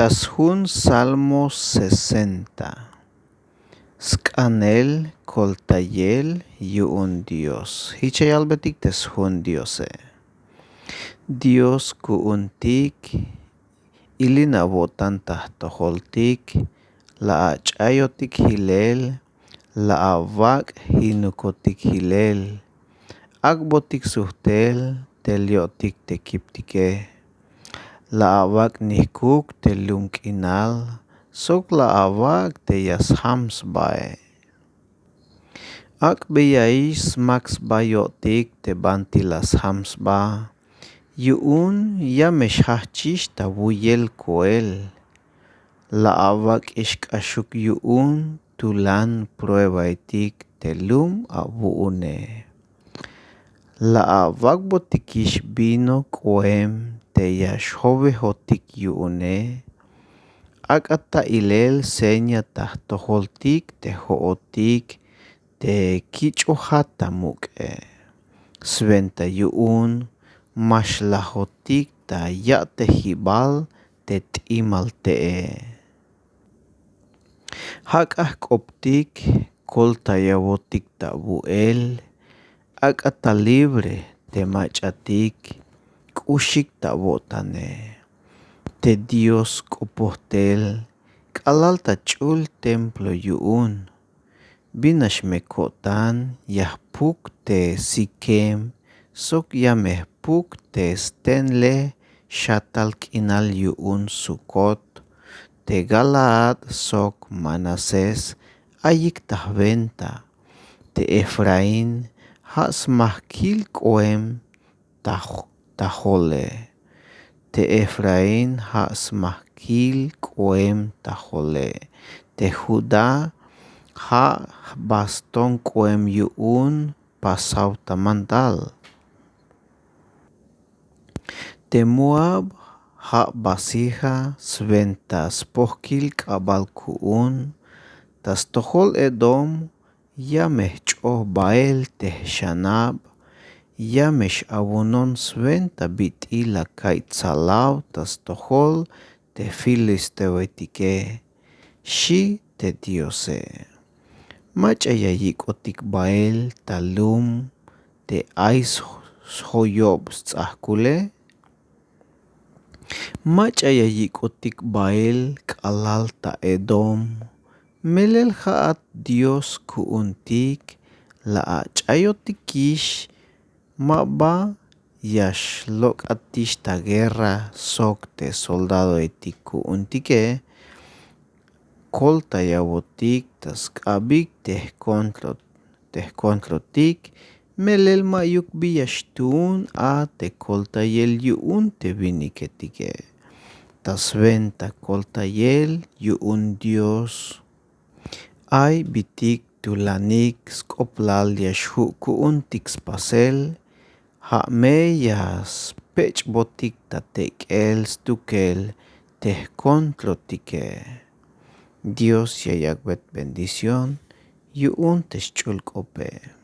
Tashun Salmo 60. Skanel koltayel yu'un Dios. Hichayal betik teshun Diose. Dios ku'untik ilinabotan tahtoholtik la'achayotik hilel la'avak hinukotik hilel akbotik suhtel telyotik tekiptike la'avak nihkuk telumkinal sok la'avak teyashams-bae. Ak beyais max bayotik tebanti las hamsba yu'un yameshahchish tabuyel koel la'avak ishkashuk yu'un tulan pruebaitik telum abu'une la'avak botikish vino koem teyashhobehotik yu'une ak ata ilel seña tahtoholtik tehootik tekich'uhat tamuk'e sventa yu'un mashlahotik taya tejibal tet'imal te'e jak'aj k'optik kol tayawotik ta'bu'el ak ata libre temach'atik k'uxik ta'b'otane te Dios k'opohtel k'alal tach'ul templo yu'un binash meko'tan yajpuk te Siquem sok yamejpuk te stenle xatal k'inal yu'un Sucot te Galaad sok Manases ayik tajventa te Efraín ja'as majkil k'oem tajole te Efraín ja'as majkil k'oem tajole te Judá ja' baston k'oem yu'un pasaw tamantal te Moab ja' basija sventa spojkil k'abal ku'un tas tojol Edom yamejch'oj b'a'el tejxanab' yamex abunon sventa b'it'il akay tzalaw tas tojol te Filisteoitike xi te Diose mach'ayayik'otik b'a'el talum te ay joyob' tz'ajkule mach'ayayik'otik b'a'el k'alal ta Edom melel ja'at Dios ku'untik la'ach'ayotikix ma'b'a yaxlok'atix ta guerra sok te soldadoitik ku'untike kol tayawotik tas k'ab'ik tejkontlotik melel ma'yuk b'i'yaxtun a tekol tayel yu'un teb'iniketike tas venta kol tayel yu'un Dios ay b'itik tulanik sk'oplal yaxju' ku'un tikspasel ja'mey yaspech'b'otik ta tek'el stukel tejkontlotike Dios yayakb'et bendición yu'un texch'ul k'opej.